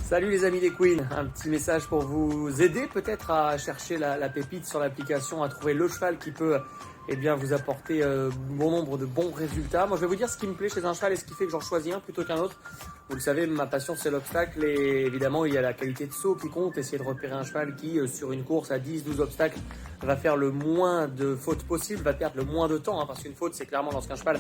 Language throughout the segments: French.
Salut les amis des Queens, un petit message pour vous aider peut-être à chercher la pépite sur l'application, à trouver le cheval qui peut vous apporter bon nombre de bons résultats. Moi je vais vous dire ce qui me plaît chez un cheval et ce qui fait que j'en choisis un plutôt qu'un autre. Vous le savez, ma passion c'est l'obstacle et évidemment il y a la qualité de saut qui compte. Essayer de repérer un cheval qui sur une course à 10-12 obstacles va faire le moins de fautes possible, va perdre le moins de temps, parce qu'une faute c'est clairement lorsqu'un cheval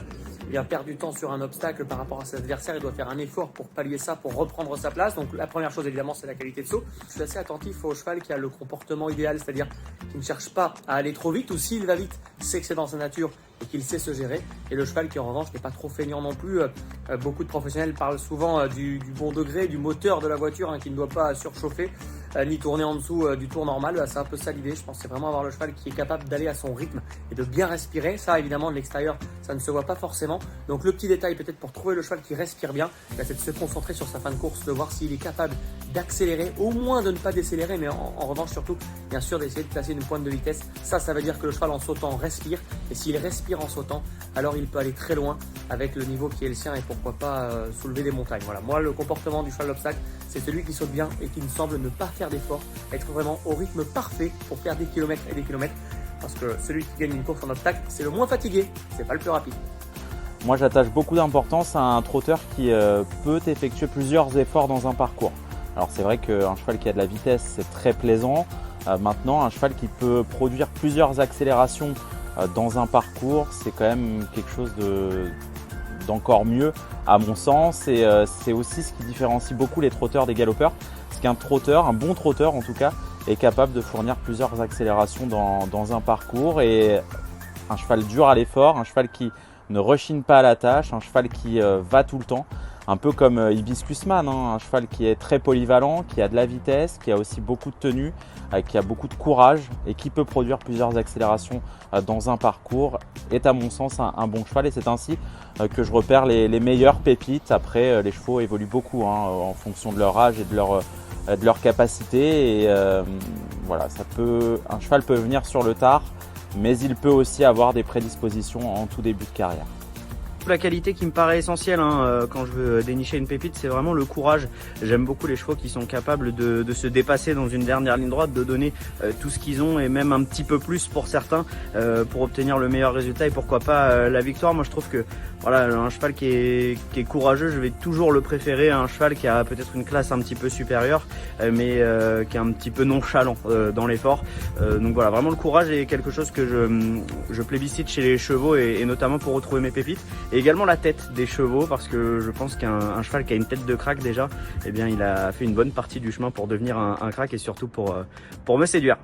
perd du temps sur un obstacle par rapport à ses adversaires, il doit faire un effort pour pallier ça, pour reprendre sa place. Donc la première chose évidemment c'est la qualité de saut. Je suis assez attentif au cheval qui a le comportement idéal, c'est-à-dire qui ne cherche pas à aller trop vite, ou s'il va vite, c'est que c'est dans sa nature et qu'il sait se gérer. Et le cheval qui en revanche n'est pas trop feignant non plus. Beaucoup de professionnels parlent souvent du bon degré, du moteur de la voiture, qui ne doit pas surchauffer ni tourner en dessous du tour normal. C'est un peu ça l'idée. Je pense que c'est vraiment avoir le cheval qui est capable d'aller à son rythme et de bien respirer. Ça évidemment de l'extérieur ça ne se voit pas forcément. Donc le petit détail peut-être pour trouver le cheval qui respire bien, c'est de se concentrer sur sa fin de course, de voir s'il est capable d'accélérer, au moins de ne pas décélérer, mais en revanche surtout bien sûr d'essayer de placer une pointe de vitesse. Ça veut dire que le cheval en sautant respire, et s'il respire en sautant, alors il peut aller très loin avec le niveau qui est le sien et pourquoi pas soulever des montagnes. Voilà, moi le comportement du cheval d'obstacle, c'est celui qui saute bien et qui me semble ne pas faire d'efforts, être vraiment au rythme parfait pour faire des kilomètres et des kilomètres, parce que celui qui gagne une course en obstacle, c'est le moins fatigué, c'est pas le plus rapide. Moi j'attache beaucoup d'importance à un trotteur qui peut effectuer plusieurs efforts dans un parcours. Alors c'est vrai qu'un cheval qui a de la vitesse c'est très plaisant. Maintenant un cheval qui peut produire plusieurs accélérations dans un parcours, c'est quand même quelque chose d'encore mieux à mon sens, et c'est aussi ce qui différencie beaucoup les trotteurs des galopeurs. C'est qu'un trotteur, un bon trotteur en tout cas, est capable de fournir plusieurs accélérations dans un parcours, et un cheval dur à l'effort, un cheval qui ne rechigne pas à la tâche, un cheval qui va tout le temps, un peu comme Hibiscus Man, un cheval qui est très polyvalent, qui a de la vitesse, qui a aussi beaucoup de tenue, qui a beaucoup de courage et qui peut produire plusieurs accélérations dans un parcours, est à mon sens un bon cheval, et c'est ainsi que je repère les meilleures pépites. Après les chevaux évoluent beaucoup en fonction de leur âge et de leur capacité, et voilà, un cheval peut venir sur le tard, mais il peut aussi avoir des prédispositions en tout début de carrière. La qualité qui me paraît essentielle quand je veux dénicher une pépite, c'est vraiment le courage. J'aime beaucoup les chevaux qui sont capables de se dépasser dans une dernière ligne droite, de donner tout ce qu'ils ont et même un petit peu plus pour certains, pour obtenir le meilleur résultat et pourquoi pas la victoire. Moi je trouve que voilà, un cheval qui est courageux, je vais toujours le préférer à un cheval qui a peut-être une classe un petit peu supérieure, mais qui est un petit peu nonchalant dans l'effort. Donc voilà, vraiment le courage est quelque chose que je plébiscite chez les chevaux, et notamment pour retrouver mes pépites. Et également la tête des chevaux, parce que je pense qu'un cheval qui a une tête de crack déjà, eh bien il a fait une bonne partie du chemin pour devenir un crack, et surtout pour me séduire.